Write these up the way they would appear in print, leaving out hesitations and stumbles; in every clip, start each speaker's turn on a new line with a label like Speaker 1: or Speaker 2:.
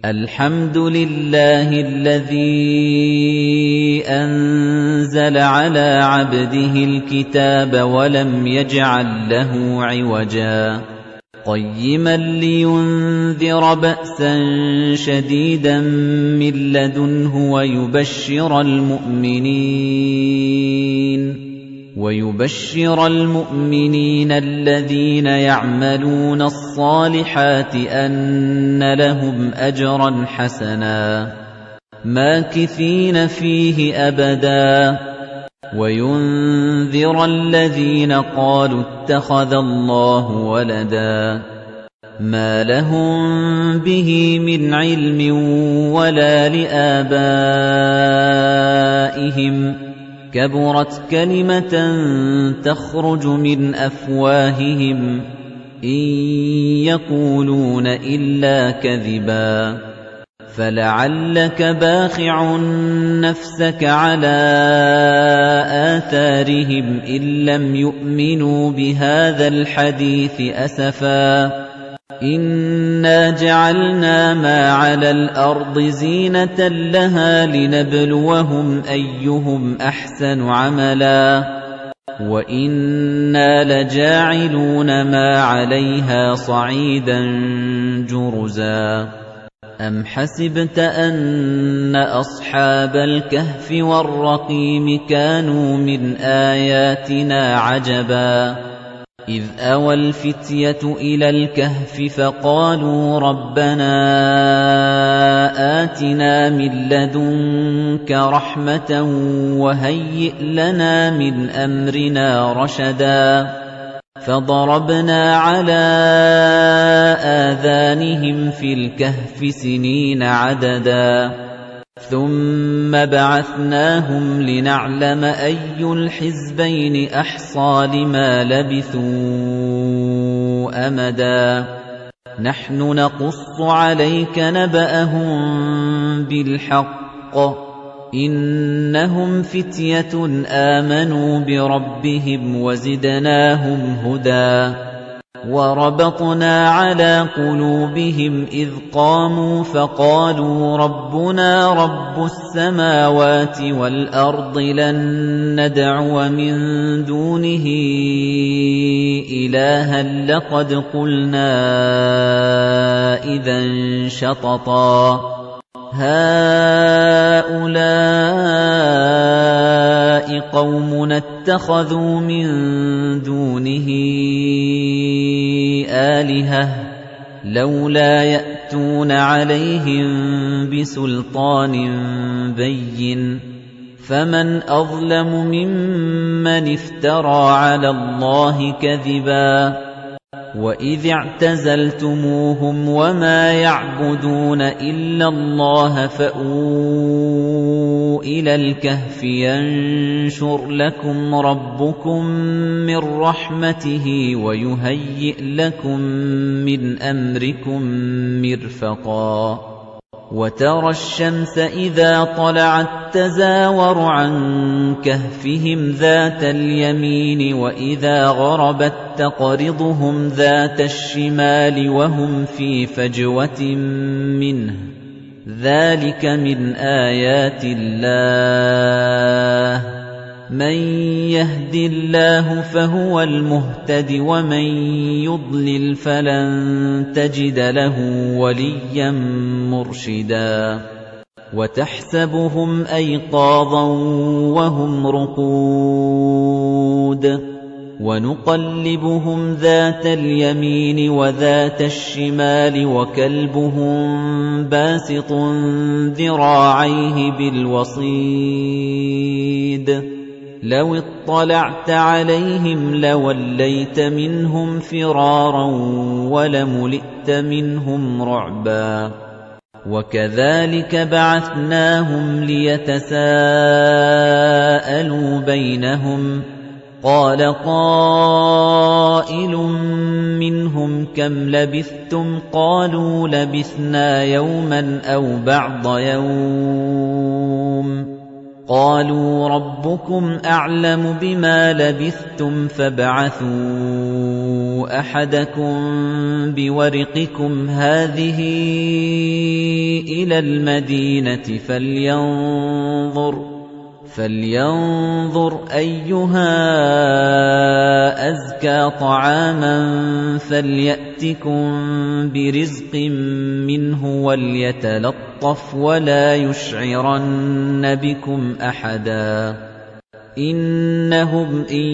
Speaker 1: الحمد لله الذي أنزل على عبده الكتاب ولم يجعل له عوجا قيما لينذر بأسا شديدا من لدنه ويبشر المؤمنين الذين يعملون الصالحات أن لهم أجرا حسنا ماكثين فيه أبدا وينذر الذين قالوا اتخذ الله ولدا ما لهم به من علم ولا لآبائهم كبرت كلمة تخرج من أفواههم إن يقولون إلا كذبا فلعلك باخع نفسك على آثارهم إن لم يؤمنوا بهذا الحديث أسفا إنا جعلنا ما على الأرض زينة لها لنبلوهم أيهم أحسن عملا وإنا لجاعلون ما عليها صعيدا جرزا أم حسبت أن أصحاب الكهف والرقيم كانوا من آياتنا عجبا إذ أوى الفتية إلى الكهف فقالوا ربنا آتنا من لدنك رحمة وهيئ لنا من أمرنا رشدا فضربنا على آذانهم في الكهف سنين عددا ثم بعثناهم لنعلم أي الحزبين أحصى لما لبثوا أمدا نحن نقص عليك نبأهم بالحق إنهم فتية آمنوا بربهم وزدناهم هدى وربطنا على قلوبهم إذ قاموا فقالوا ربنا رب السماوات والأرض لن ندعو من دونه إلها لقد قلنا إذا شططا هؤلاء قومنا اتخذوا من دونه آلهة لولا يأتون عليهم بسلطان بين فمن أظلم ممن افترى على الله كذبا وإذ اعتزلتموهم وما يعبدون إلا الله فأووا إلى الكهف ينشر لكم ربكم من رحمته ويهيئ لكم من أمركم مرفقا وترى الشمس إذا طلعت تزاور عن كهفهم ذات اليمين وإذا غربت تقرضهم ذات الشمال وهم في فجوة منه ذلك من آيات الله من يهد الله فهو المهتد ومن يضلل فلن تجد له وليا مرشدا وتحسبهم أيقاظا وهم رقود ونقلبهم ذات اليمين وذات الشمال وكلبهم باسط ذراعيه بالوصيد لو اطلعت عليهم لوليت منهم فرارا ولملئت منهم رعبا وكذلك بعثناهم ليتساءلوا بينهم قال قائل منهم كم لبثتم قالوا لبثنا يوما أو بعض يوم قالوا ربكم أعلم بما لبثتم فابعثوا أَحَدَكُم بِوَرِقِكُمْ هَٰذِهِ إِلَى الْمَدِينَةِ فَلْيَنظُرْ أَيُّهَا أَزْكَىٰ طَعَامًا فَلْيَأْتِكُم بِرِزْقٍ مِّنْهُ وَلْيَتَلَطَّفْ وَلَا يُشْعِرَنَّ بِكُمْ أَحَدًا إِنَّهُمْ إِن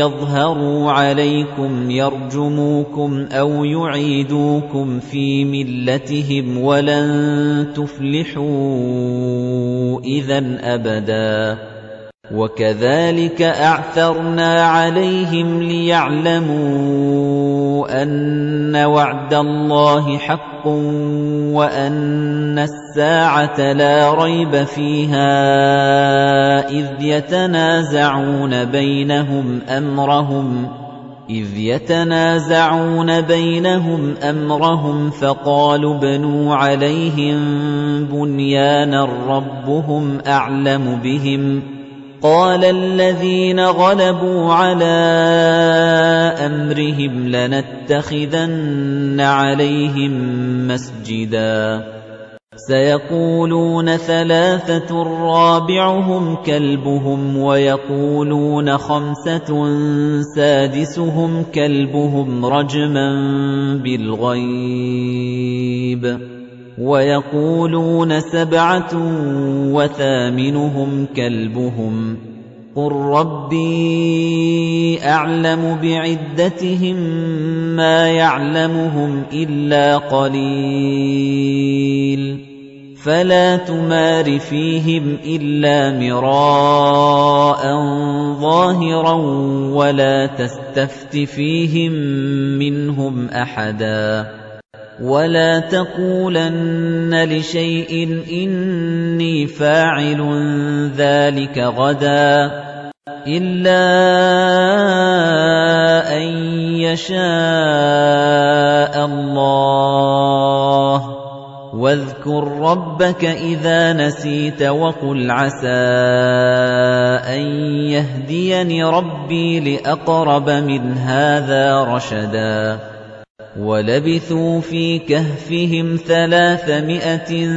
Speaker 1: يَظْهَرُوا عَلَيْكُمْ يَرْجُمُوكُمْ أَوْ يُعِيدُوكُمْ فِي مِلَّتِهِمْ وَلَن تُفْلِحُوا إِذًا أَبَدًا وَكَذَلِكَ أَعْثَرْنَا عَلَيْهِمْ لِيَعْلَمُوا أَنَّ وَعْدَ اللَّهِ حَقٌّ وَأَنَّ السَّاعَةَ لَا رَيْبَ فِيهَا إِذْ يَتَنَازَعُونَ بَيْنَهُمْ أَمْرَهُمْ فَقَالُوا ابْنُوا عَلَيْهِم بُنْيَانًا رَّبُّهُمْ أَعْلَمُ بِهِمْ قَالَ الَّذِينَ غَلَبُوا عَلَىٰ أَمْرِهِمْ لَنَتَّخِذَنَّ عَلَيْهِم مَّسْجِدًا سَيَقُولُونَ ثَلَاثَةٌ رَّابِعُهُمْ كَلْبُهُمْ وَيَقُولُونَ خَمْسَةٌ سَادِسُهُمْ كَلْبُهُمْ رَجْمًا بِالْغَيْبِ وَيَقُولُونَ سَبْعَةٌ وَثَامِنُهُمْ كَلْبُهُمْ قُل رَّبِّي أَعْلَمُ بِعِدَّتِهِم مَّا يَعْلَمُهُمْ إِلَّا قَلِيلٌ فَلَا تُمَارِ فِيهِمْ إِلَّا مِرَاءً ظَاهِرًا وَلَا تَسْتَفْتِ فِيهِم مِّنْهُمْ أَحَدًا وَلَا تَقُولَنَّ لِشَيْءٍ إِنِّي فَاعِلٌ ذَلِكَ غَدًا إِلَّا أَن يَشَاءَ اللَّهُ وَاذْكُر رَّبَّكَ إِذَا نَسِيتَ وَقُلْ عَسَىٰ أَن يَهْدِيَنِ رَبِّي لِأَقْرَبَ مِنْ هَٰذَا رَشَدًا وَلَبِثُوا فِي كَهْفِهِمْ 300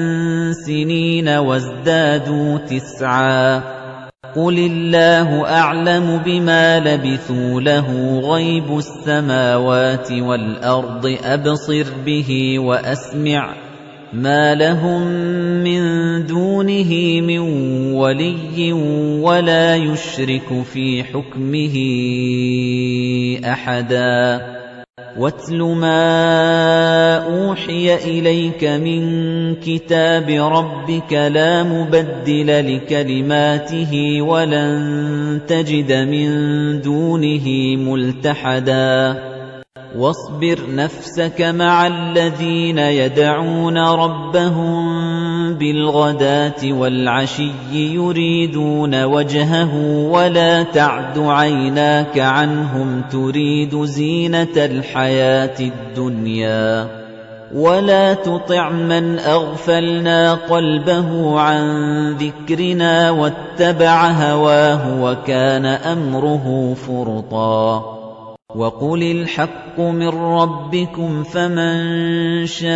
Speaker 1: سِنِينَ وَازْدَادُوا 9 قُلِ اللَّهُ أَعْلَمُ بِمَا لَبِثُوا لَهُ غَيْبُ السَّمَاوَاتِ وَالْأَرْضِ أَبْصِرْ بِهِ وَأَسْمِعْ مَا لَهُم مِّن دُونِهِ مِن وَلِيٍّ وَلَا يُشْرِكُ فِي حُكْمِهِ أَحَدًا وَاتْلُ مَا أُوحِيَ إِلَيْكَ مِن كِتَابِ رَبِّكَ لَا مُبَدِّلَ لِكَلِمَاتِهِ وَلَن تَجِدَ مِن دُونِهِ مُلْتَحَدًا وَاصْبِرْ نَفْسَكَ مَعَ الَّذِينَ يَدْعُونَ رَبَّهُم بِالْغَدَاةِ وَالْعَشِيِّ يُرِيدُونَ وَجْهَهُ وَلَا تَعْدُ عَيْنَاكَ عَنْهُمْ تُرِيدُ زِينَةَ الْحَيَاةِ الدُّنْيَا وَلَا تُطِعْ مَنْ أَغْفَلْنَا قَلْبَهُ عَن ذِكْرِنَا وَاتَّبَعَ هَوَاهُ وَكَانَ أَمْرُهُ فُرُطًا وَقُلِ الْحَقُّ مِن رَّبِّكُمْ فَمَن شَاءَ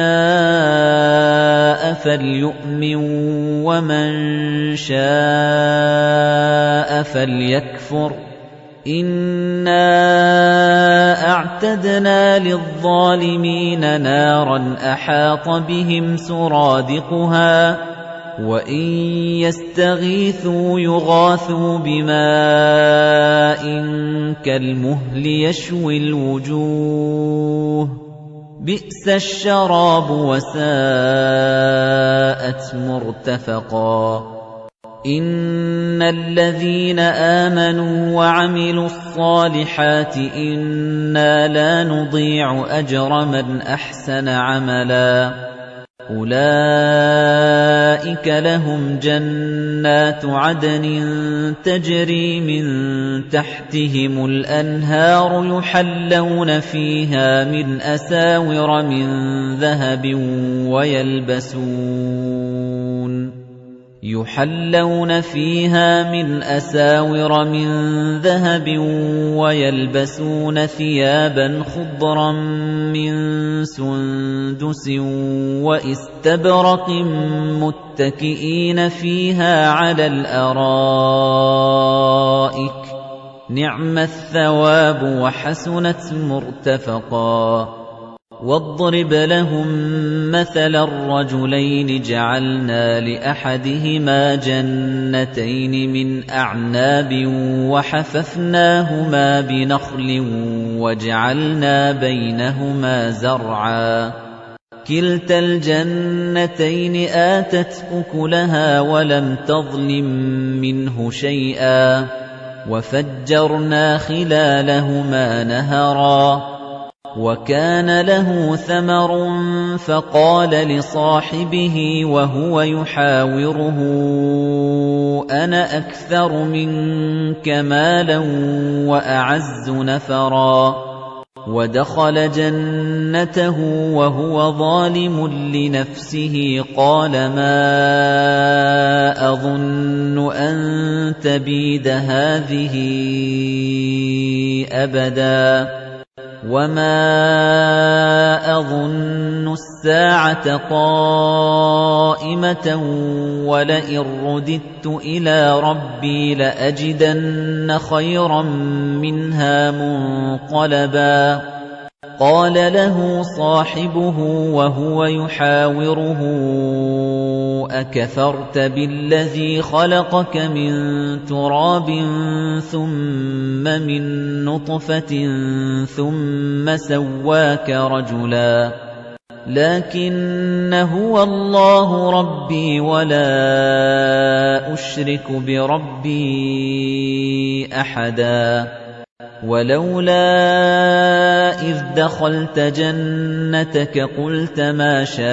Speaker 1: فَلْيُؤْمِن وَمَن شَاءَ فَلْيَكْفُرْ إِنَّا أَعْتَدْنَا لِلظَّالِمِينَ نَارًا أَحَاطَ بِهِمْ سُرَادِقُهَا وَإِن يَسْتَغِيثُوا يُغَاثُوا بِمَاءٍ كَالْمُهْلِ يَشْوِي الْوُجُوهَ بِئْسَ الشَّرَابُ وَسَاءَتْ مُرْتَفَقًا إِنَّ الَّذِينَ آمَنُوا وَعَمِلُوا الصَّالِحَاتِ إِنَّا لَا نُضِيعُ أَجْرَ مَنْ أَحْسَنَ عَمَلًا أُولَئِكَ لَهُمْ جَنَّاتُ عَدْنٍ تَجْرِي مِن تَحْتِهِمُ الْأَنْهَارُ يُحَلَّوْنَ فِيهَا مِنْ أَسَاوِرَ يُحَلَّوْنَ فِيهَا مِنْ أَسَاوِرَ مِنْ ذَهَبٍ وَيَلْبَسُونَ ثِيَابًا خُضْرًا مِنْ سُنْدُسٍ وَإِسْتَبْرَقٍ مُتَّكِئِينَ فِيهَا عَلَى الْأَرَائِكِ ۚ نِعْمَ الثَّوَابُ وَحَسُنَتْ مُرْتَفَقًا وَاضْرِبْ لَهُم مَّثَلًا رَّجُلَيْنِ جَعَلْنَا لِأَحَدِهِمَا جَنَّتَيْنِ مِنْ أَعْنَابٍ وَحَفَفْنَاهُمَا بِنَخْلٍ وَجَعَلْنَا بَيْنَهُمَا زَرْعًا كِلْتَا الْجَنَّتَيْنِ آتَتْ أُكُلَهَا وَلَمْ تَظْلِم مِّنْهُ شَيْئًا وَفَجَّرْنَا خِلَالَهُمَا نَهَرًا وَكَانَ لَهُ ثَمَرٌ فَقَالَ لِصَاحِبِهِ وَهُوَ يُحَاوِرُهُ أَنَا أَكْثَرُ مِنكَ مَالًا وَأَعَزُّ نَفَرًا وَدَخَلَ جَنَّتَهُ وَهُوَ ظَالِمٌ لِنَفْسِهِ قَالَ مَا أَظُنُّ أَن تَبِيدَ هَٰذِهِ أَبَدًا وَمَا أَظُنُّ السَّاعَةَ قَائِمَةً وَلَئِن رُّدِدتُّ إِلَىٰ رَبِّي لَأَجِدَنَّ خَيْرًا مِّنْهَا مُنقَلَبًا قَالَ لَهُ صَاحِبُهُ وَهُوَ يُحَاوِرُهُ أَكَفَرْتَ بِالَّذِي خَلَقَكَ مِن تُرَابٍ ثُمَّ مِن نُّطْفَةٍ ثُمَّ سَوَّاكَ رَجُلًا لَّٰكِنَّ هُوَ اللَّهُ رَبِّي وَلَا أُشْرِكُ بِرَبِّي أَحَدًا وَلَوْلَا إِذْ دَخَلْتَ جَنَّتَكَ قُلْتَ مَا شَاءَ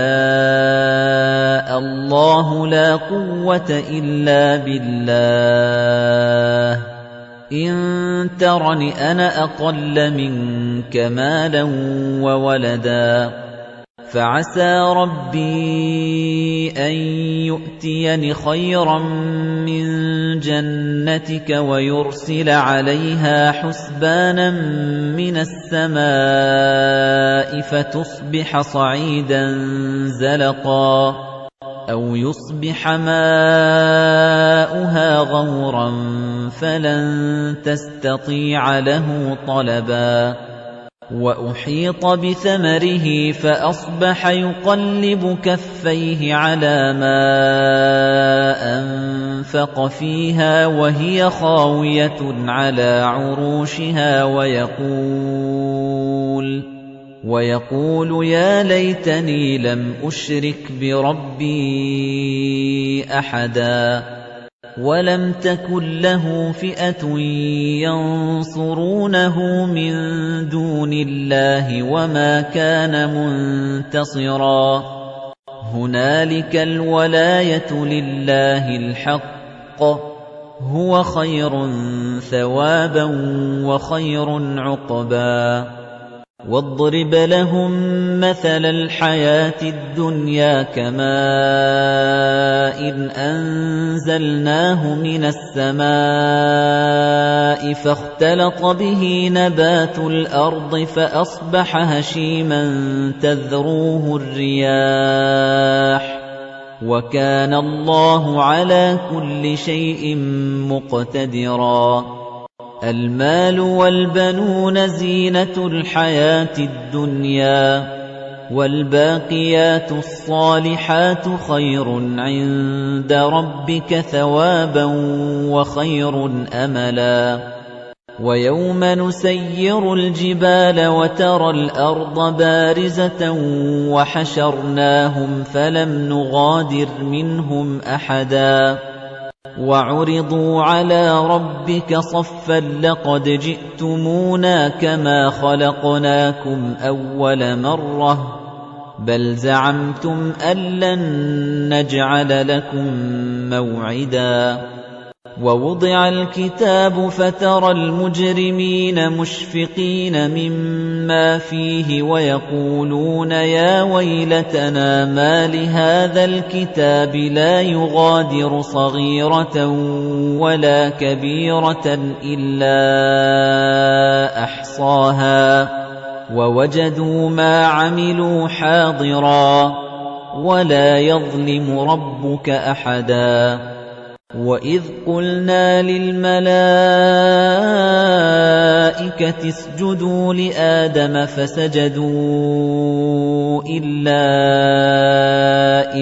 Speaker 1: اللَّهُ لَا قُوَّةَ إِلَّا بِاللَّهِ إِن تَرَنِ أَنَا أَقَلَّ مِنكَ مَالًا وَوَلَدًا فَعَسَىٰ رَبِّي أَن يُؤْتِيَنِ خَيْرًا مِّن جَنَّتِكَ وَيُرْسِلَ عَلَيْهَا حُسْبَانًا مِّنَ السَّمَاءِ فَتُصْبِحَ صَعِيدًا زَلَقًا أَوْ يُصْبِحَ مَاؤُهَا غَوْرًا فَلَن تَسْتَطِيعَ لَهُ طَلَبًا وَأُحِيطَ بِثَمَرِهِ فَأَصْبَحَ يُقَلِّبُ كَفَّيْهِ عَلَىٰ مَا أَنفَقَ فِيهَا وَهِيَ خَاوِيَةٌ عَلَىٰ عُرُوشِهَا وَيَقُولُ يَا لَيْتَنِي لَمْ أُشْرِكْ بِرَبِّي أَحَدًا وَلَمْ تَكُن لَّهُ فِئَةٌ يَنصُرُونَهُ مِن دُونِ اللَّهِ وَمَا كَانَ مُنتَصِرًا هُنَالِكَ الْوَلَايَةُ لِلَّهِ الْحَقِّ هُوَ خَيْرٌ ثَوَابًا وَخَيْرٌ عُقْبًا وَاضْرِبْ لَهُم مَّثَلَ الْحَيَاةِ الدُّنْيَا كَمَاءٍ أَنزَلْنَاهُ مِنَ السَّمَاءِ فَاخْتَلَطَ بِهِ نَبَاتُ الْأَرْضِ فَأَصْبَحَ هَشِيمًا تَذْرُوهُ الرِّيَاحُ وَكَانَ اللَّهُ عَلَىٰ كُلِّ شَيْءٍ مُّقْتَدِرًا الْمَالُ وَالْبَنُونَ زِينَةُ الْحَيَاةِ الدُّنْيَا وَالْبَاقِيَاتُ الصَّالِحَاتُ خَيْرٌ عِندَ رَبِّكَ ثَوَابًا وَخَيْرٌ أَمَلًا وَيَوْمَ نُسَيِّرُ الْجِبَالَ وَتَرَى الْأَرْضَ بَارِزَةً وَحَشَرْنَاهُمْ فَلَمْ نُغَادِرْ مِنْهُمْ أَحَدًا وَعُرِضُوا عَلَىٰ رَبِّكَ صَفًّا لَّقَدْ جِئْتُمُونَا كَمَا خَلَقْنَاكُمْ أَوَّلَ مَرَّةٍ بَلْ زَعَمْتُمْ أَن لَّن نَّجْعَلَ لَكُم مَّوْعِدًا وَوُضِعَ الْكِتَابُ فَتَرَى الْمُجْرِمِينَ مُشْفِقِينَ مِمَّا فِيهِ وَيَقُولُونَ يَا وَيْلَتَنَا مَالِ هَذَا الْكِتَابِ لَا يُغَادِرُ صَغِيرَةً وَلَا كَبِيرَةً إِلَّا أَحْصَاهَا وَوَجَدُوا مَا عَمِلُوا حَاضِرًا وَلَا يَظْلِمُ رَبُّكَ أَحَدًا وَإِذْ قُلْنَا لِلْمَلَائِكَةِ اسْجُدُوا لِآدَمَ فَسَجَدُوا إِلَّا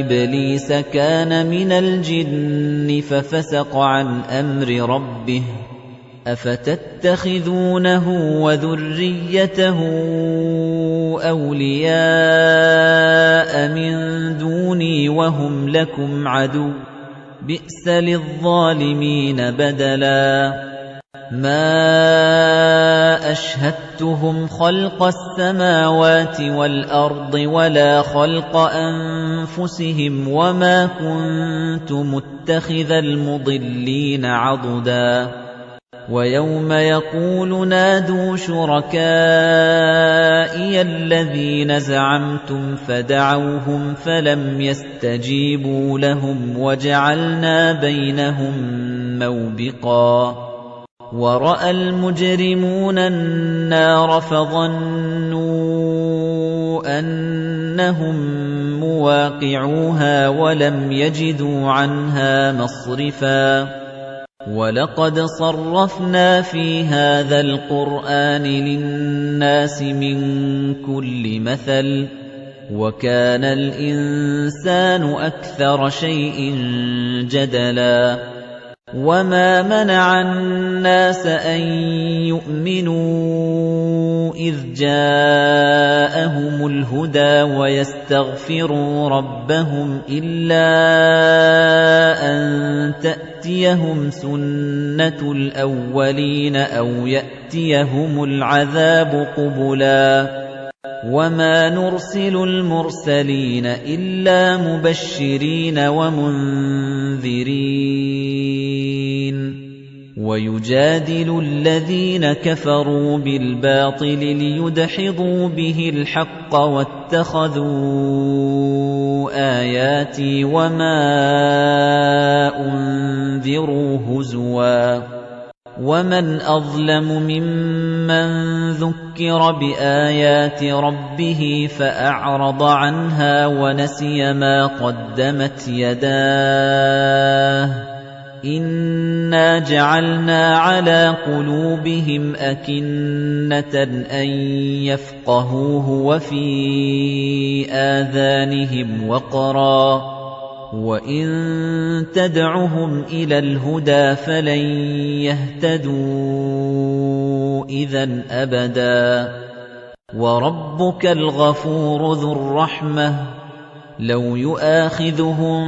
Speaker 1: إِبْلِيسَ كَانَ مِنَ الْجِنِّ فَفَسَقَ عَنْ أَمْرِ رَبِّهِ أَفَتَتَّخِذُونَهُ وَذُرِّيَّتَهُ أَوْلِيَاءَ مِن دُونِي وَهُمْ لَكُمْ عَدُوٌّ بِئْسَ لِلظَّالِمِينَ بَدَلًا مَا أَشْهَدتُّهُمْ خَلْقَ السَّمَاوَاتِ وَالْأَرْضِ وَلَا خَلْقَ أَنفُسِهِمْ وَمَا كُنتُ مُتَّخِذَ الْمُضِلِّينَ عَضُدًا وَيَوْمَ يَقُولُ نَادُوا شُرَكَائِيَ الَّذِينَ زَعَمْتُمْ فَدَعَوْهُمْ فَلَمْ يَسْتَجِيبُوا لَهُمْ وَجَعَلْنَا بَيْنَهُم مَّوْبِقًا وَرَأَى الْمُجْرِمُونَ النَّارَ فَظَنُّوا أَنَّهُم مُّوَاقِعُوهَا وَلَمْ يَجِدُوا عَنْهَا مَصْرِفًا وَلَقَدْ صَرَّفْنَا فِي هَذَا الْقُرْآنِ لِلنَّاسِ مِنْ كُلِّ مَثَلٍ وَكَانَ الْإِنسَانُ أَكْثَرَ شَيْءٍ جَدَلًا وَمَا مَنَعَ النَّاسَ أَن يُؤْمِنُوا إِذْ جَاءَهُمُ الْهُدَىٰ وَيَسْتَغْفِرُوا رَبَّهُمْ إِلَّا أَن تَأْتِيَهُمْ سُنَّةُ الْأَوَّلِينَ أَوْ يَأْتِيَهُمُ الْعَذَابُ قُبُلًا وَمَا نُرْسِلُ الْمُرْسَلِينَ إِلَّا مُبَشِّرِينَ وَمُنذِرِينَ وَيُجَادِلُ الَّذِينَ كَفَرُوا بِالْبَاطِلِ لِيُدْحِضُوا بِهِ الْحَقَّ وَاتَّخَذُوا آيَاتِي وَمَا أُنذِرُوا هُزُوًا وَمَنْ أَظْلَمُ مِمَّنْ ذُكِّرَ بِآيَاتِ رَبِّهِ فَأَعْرَضَ عَنْهَا وَنَسِيَ مَا قَدَّمَتْ يَدَاهُ إِنَّا جَعَلْنَا عَلَى قُلُوبِهِمْ أَكِنَّةً أَن يَفْقَهُوهُ وَفِي آذَانِهِمْ وَقْرًا وَإِن تَدْعُهُمْ إِلَى الْهُدَىٰ فَلَن يَهْتَدُوا إِذًا أَبَدًا وَرَبُّكَ الْغَفُورُ ذُو الرَّحْمَةِ لَوْ يُؤَاخِذُهُم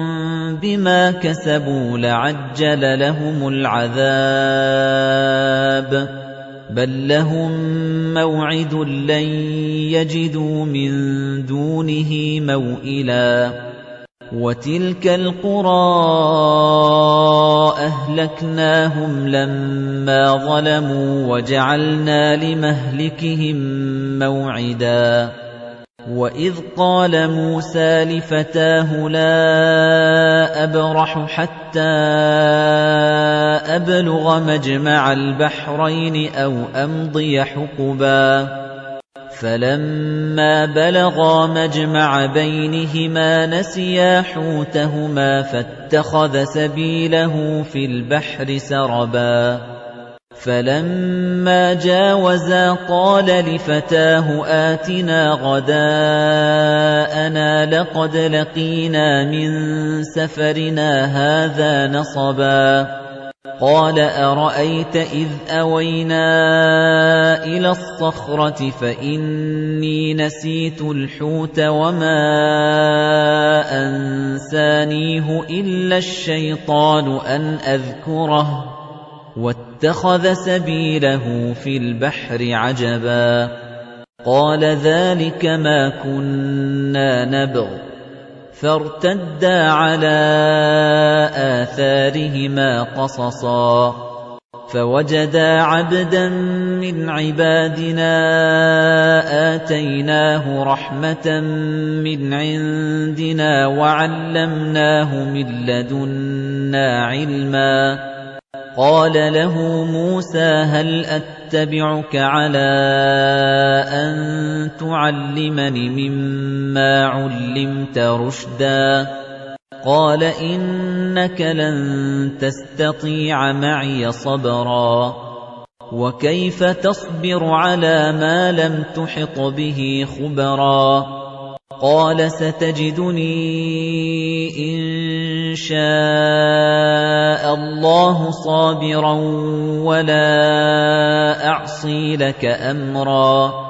Speaker 1: بِمَا كَسَبُوا لَعَجَّلَ لَهُمُ الْعَذَابَ بَل لَّهُم مَّوْعِدٌ لَّن يَجِدُوا مِن دُونِهِ مَوْئِلًا وَتِلْكَ الْقُرَىٰ أَهْلَكْنَاهُمْ لَمَّا ظَلَمُوا وَجَعَلْنَا لِمَهْلِكِهِم مَّوْعِدًا وَإِذْ قَالَ مُوسَىٰ لِفَتَاهُ لَا أَبْرَحُ حَتَّىٰ أَبْلُغَ مَجْمَعَ الْبَحْرَيْنِ أَوْ أَمْضِيَ حُقُبًا فَلَمَّا بَلَغَا مَجْمَعَ بَيْنِهِمَا نَسِيَا حُوتَهُمَا فَاتَّخَذَ سَبِيلَهُ فِي الْبَحْرِ سَرَبًا فَلَمَّا جَاوَزَا قَالَ لِفَتَاهُ آتِنَا غَدَاءَنَا لَقَدْ لَقِينَا مِن سَفَرِنَا هَٰذَا نَصَبًا قَالَ أَرَأَيْتَ إِذْ أَوَيْنَا إِلَى الصَّخْرَةِ فَإِنِّي نَسِيتُ الْحُوتَ وَمَا أَنسَانِيهُ إِلَّا الشَّيْطَانُ أَنْ أَذْكُرَهُ وَاتَّخَذَ سَبِيلَهُ فِي الْبَحْرِ عَجَبًا قَالَ ذَلِكَ مَا كُنَّا نَبْغِ فارتدا على آثارهما قصصا فوجدا عبدا من عبادنا آتيناه رحمة من عندنا وعلمناه من لدنا علما قال له موسى هل أتبعك على أن تعلمني مما علمت رشدا قال إنك لن تستطيع معي صبرا وكيف تصبر على ما لم تحط به خبرا قال ستجدني إن شاء الله صابرا ولا أعصي لك أمرا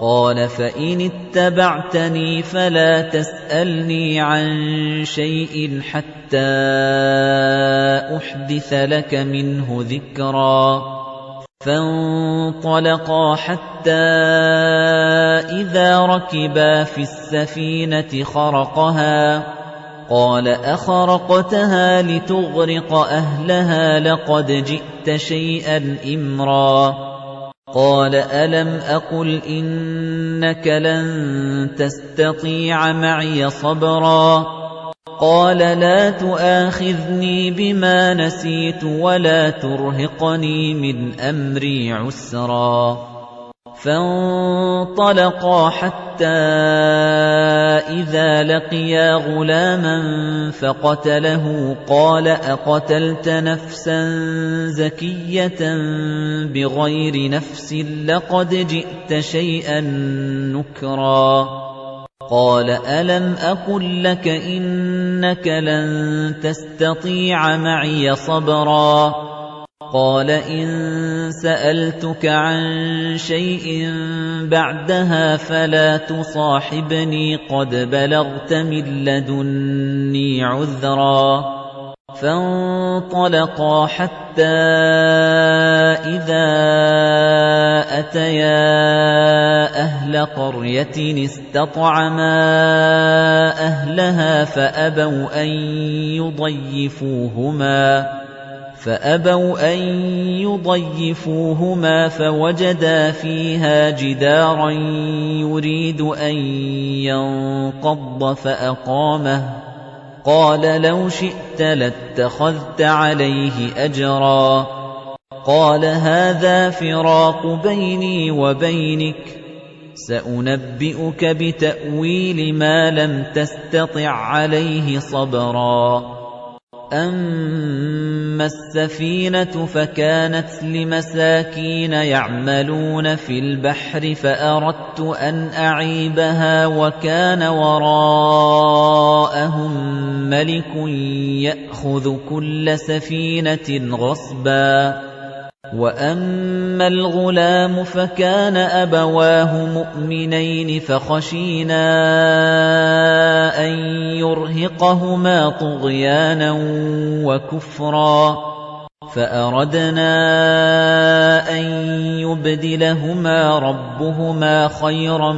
Speaker 1: قال فإن اتبعتني فلا تسألني عن شيء حتى أحدث لك منه ذكرا فانطلقا حتى إذا ركبا في السفينة خرقها قال أخرقتها لتغرق أهلها لقد جئت شيئا إمرا قال ألم أقل إنك لن تستطيع معي صبرا قال لا تؤاخذني بما نسيت ولا ترهقني من أمري عسرا فانطلقا حتى إذا لقيا غلاما فقتله قال أقتلت نفسا زكية بغير نفس لقد جئت شيئا نكرا قال ألم أقل لك إنك لن تستطيع معي صبرا قال إن سألتك عن شيء بعدها فلا تصاحبني قد بلغت من لدني عذرا فانطلقا حتى إذا أتيا أهل قرية استطعما أهلها فأبوا أن يضيفوهما فوجدا فيها جدارا يريد أن ينقض فأقامه قال لو شئت لاتخذت عليه أجرا قال هذا فراق بيني وبينك سأنبئك بتأويل ما لم تستطع عليه صبرا أما السفينة فكانت لمساكين يعملون في البحر فأردت أن أعيبها وكان وراءهم ملك يأخذ كل سفينة غصبا وأما الغلام فكان أبواه مؤمنين فخشينا أن يرهقهما طغيانا وكفرا فأردنا أن يبدلهما ربهما خيرا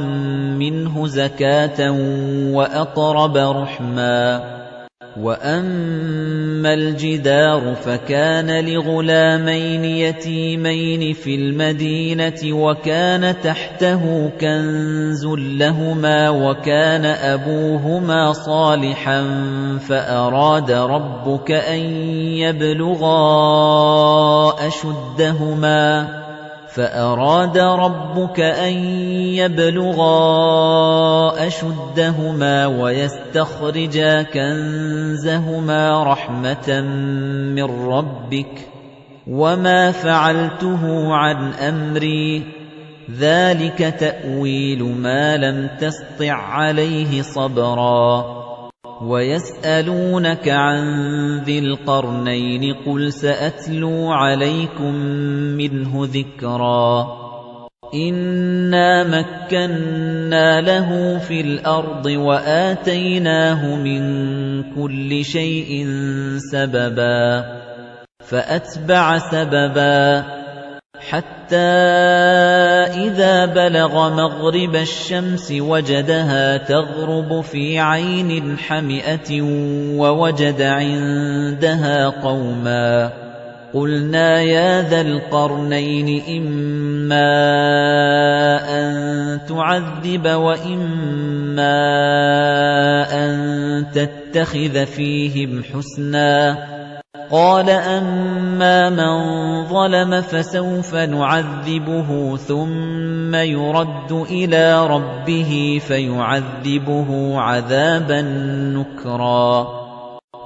Speaker 1: منه زكاة وأقرب رحما وأما الجدار فكان لغلامين يتيمين في المدينة وكان تحته كنز لهما وكان أبوهما صالحا فأراد ربك أن يبلغا أشدهما ويستخرجا كنزهما رحمة من ربك وما فعلته عن أمري ذلك تأويل ما لم تسطع عليه صبرا ويسألونك عن ذي القرنين قل سأتلو عليكم منه ذكرا إنا مكنا له في الأرض وآتيناه من كل شيء سببا فأتبع سببا حَتَّى إِذَا بَلَغَ مَغْرِبَ الشَّمْسِ وَجَدَهَا تَغْرُبُ فِي عَيْنٍ حَمِئَةٍ وَوَجَدَ عِندَهَا قَوْمًا قُلْنَا يَا ذَا الْقَرْنَيْنِ إِمَّا أَن تُعَذِّبَ وَإِمَّا أَن تَتَّخِذَ فِيهِمْ حُسْنًا قَالَ أَمَّا مَن ظَلَمَ فَسَوْفَ نُعَذِّبُهُ ثُمَّ يُرَدُّ إِلَىٰ رَبِّهِ فَيُعَذِّبُهُ عَذَابًا نُّكْرًا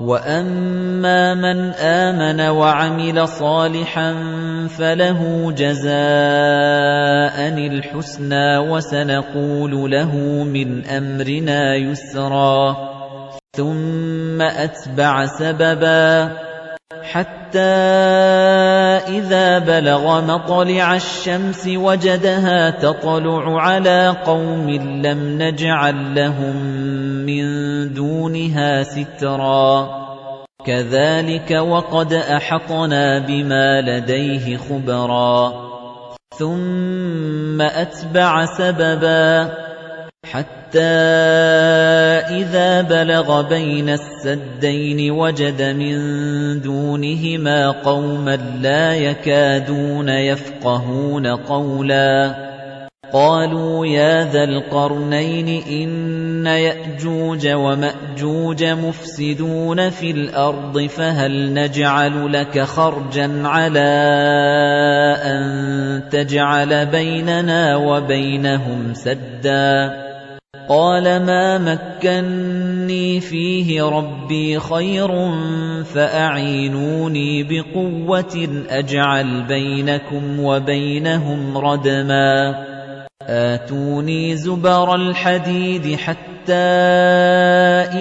Speaker 1: وَأَمَّا مَنْ آمَنَ وَعَمِلَ صَالِحًا فَلَهُ جَزَاءً الْحُسْنَىٰ وَسَنَقُولُ لَهُ مِنْ أَمْرِنَا يُسْرًا ثُمَّ أَتْبَعَ سَبَبًا حَتَّى إِذَا بَلَغَ مَطْلِعَ الشَّمْسِ وَجَدَهَا تَطْلُعُ عَلَىٰ قَوْمٍ لَّمْ نَجْعَل لَّهُم مِّن دُونِهَا سِتْرًا كَذَٰلِكَ وَقَدْ أَحَطْنَا بِمَا لَدَيْهِ خُبْرًا ثُمَّ أَتْبَعَ سَبَبًا حَتَّى إِذَا بَلَغَ بَيْنَ السَّدَّيْنِ وَجَدَ مِن دُونِهِمَا قَوْمًا لَّا يَكَادُونَ يَفْقَهُونَ قَوْلًا قَالُوا يَا ذَا الْقَرْنَيْنِ إِنَّ يَأْجُوجَ وَمَأْجُوجَ مُفْسِدُونَ فِي الْأَرْضِ فَهَلْ نَجْعَلُ لَكَ خَرْجًا عَلَىٰ أَن تَجْعَلَ بَيْنَنَا وَبَيْنَهُمْ سَدًّا قَالَ مَا مَكَّنِّي فِيهِ رَبِّي خَيْرٌ فَأَعِينُونِي بِقُوَّةٍ أَجْعَلْ بَيْنَكُمْ وَبَيْنَهُمْ رَدْمًا آتُونِي زُبَرَ الْحَدِيدِ حَتَّى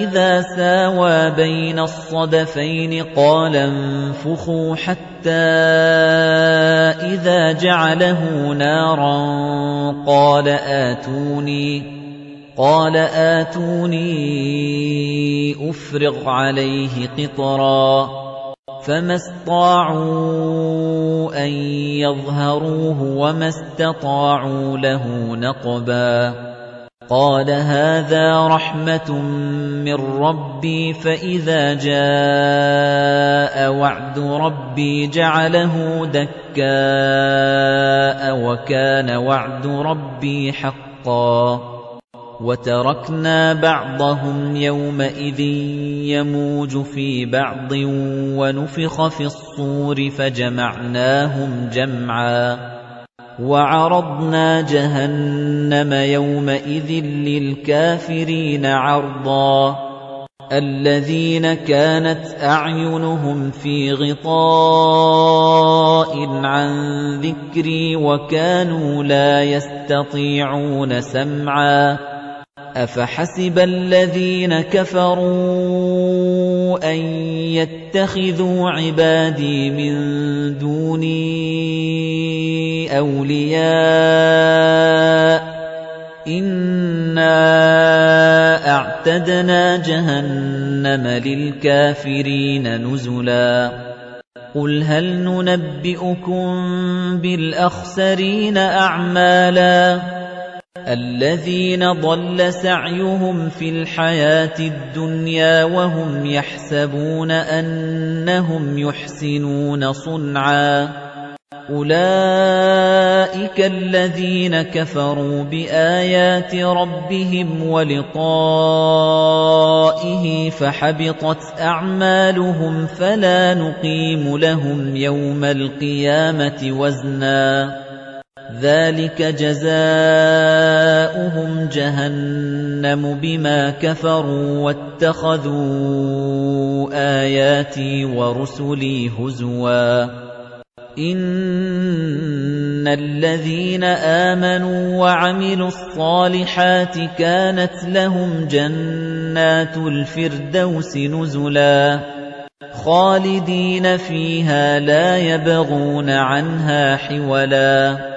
Speaker 1: إِذَا سَاوَىٰ بَيْنَ الصَّدَفَيْنِ قَالَ انفُخُوا حَتَّى إِذَا جَعَلَهُ نَارًا قَالَ آتُونِي أُفْرِغْ عَلَيْهِ قِطْرًا فَمَا اسْطَاعُوا أَن يَظْهَرُوهُ وَمَا اسْتَطَاعُوا لَهُ نَقْبًا قَالَ هَٰذَا رَحْمَةٌ مِّن رَّبِّي فَإِذَا جَاءَ وَعْدُ رَبِّي جَعَلَهُ دَكَّاءَ وَكَانَ وَعْدُ رَبِّي حَقًّا وَتَرَكْنَا بَعْضَهُمْ يَوْمَئِذٍ يَمُوجُ فِي بَعْضٍ وَنُفِخَ فِي الصُّورِ فَجَمَعْنَاهُمْ جَمْعًا وَعَرَضْنَا جَهَنَّمَ يَوْمَئِذٍ لِّلْكَافِرِينَ عَرْضًا الَّذِينَ كَانَتْ أَعْيُنُهُمْ فِي غِطَاءٍ عَن ذِكْرِي وَكَانُوا لَا يَسْتَطِيعُونَ سَمْعًا أَفَحَسِبَ الَّذِينَ كَفَرُوا أَن يَتَّخِذُوا عِبَادِي مِن دُونِي أَوْلِيَاءَ إِنَّا أَعْتَدْنَا جَهَنَّمَ لِلْكَافِرِينَ نُزُلًا قُلْ هَلْ نُنَبِّئُكُم بِالْأَخْسَرِينَ أَعْمَالًا الَّذِينَ ضَلَّ سَعْيُهُمْ فِي الْحَيَاةِ الدُّنْيَا وَهُمْ يَحْسَبُونَ أَنَّهُمْ يُحْسِنُونَ صُنْعًا أُولَئِكَ الَّذِينَ كَفَرُوا بِآيَاتِ رَبِّهِمْ وَلِقَائِهِ فَحَبِطَتْ أَعْمَالُهُمْ فَلَا نُقِيمُ لَهُمْ يَوْمَ الْقِيَامَةِ وَزْنًا ذَلِكَ جَزَاؤُهُمْ جَهَنَّمُ بِمَا كَفَرُوا وَاتَّخَذُوا آيَاتِي وَرُسُلِي هُزُوًا إِنَّ الَّذِينَ آمَنُوا وَعَمِلُوا الصَّالِحَاتِ كَانَتْ لَهُمْ جَنَّاتُ الْفِرْدَوْسِ نُزُلًا خَالِدِينَ فِيهَا لَا يَبْغُونَ عَنْهَا حِوَلًا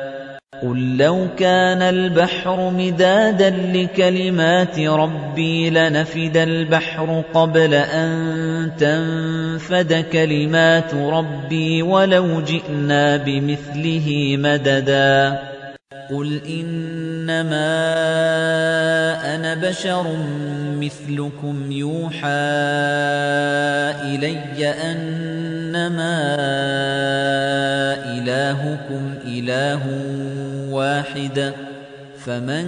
Speaker 1: قُل لَّوْ كَانَ الْبَحْرُ مِدَادًا لِّكَلِمَاتِ رَبِّي لَنَفِدَ الْبَحْرُ قَبْلَ أَن تَنفَدَ كَلِمَاتُ رَبِّي وَلَوْ جِئْنَا بِمِثْلِهِ مَدَدًا قُلْ إِنَّمَا أَنَا بَشَرٌ مِّثْلُكُمْ يُوحَىٰ إِلَيَّ أَنَّمَا إِلَٰهُكُمْ إِلَٰهٌ وَاحِدٌ ۖ فَمَن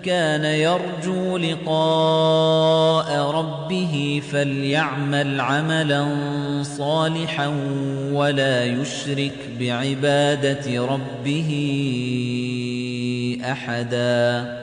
Speaker 1: كَانَ يَرْجُو لِقَاءَ رَبِّهِ فَلْيَعْمَلْ عَمَلًا صَالِحًا وَلَا يُشْرِكْ بِعِبَادَةِ رَبِّهِ أَحَدًا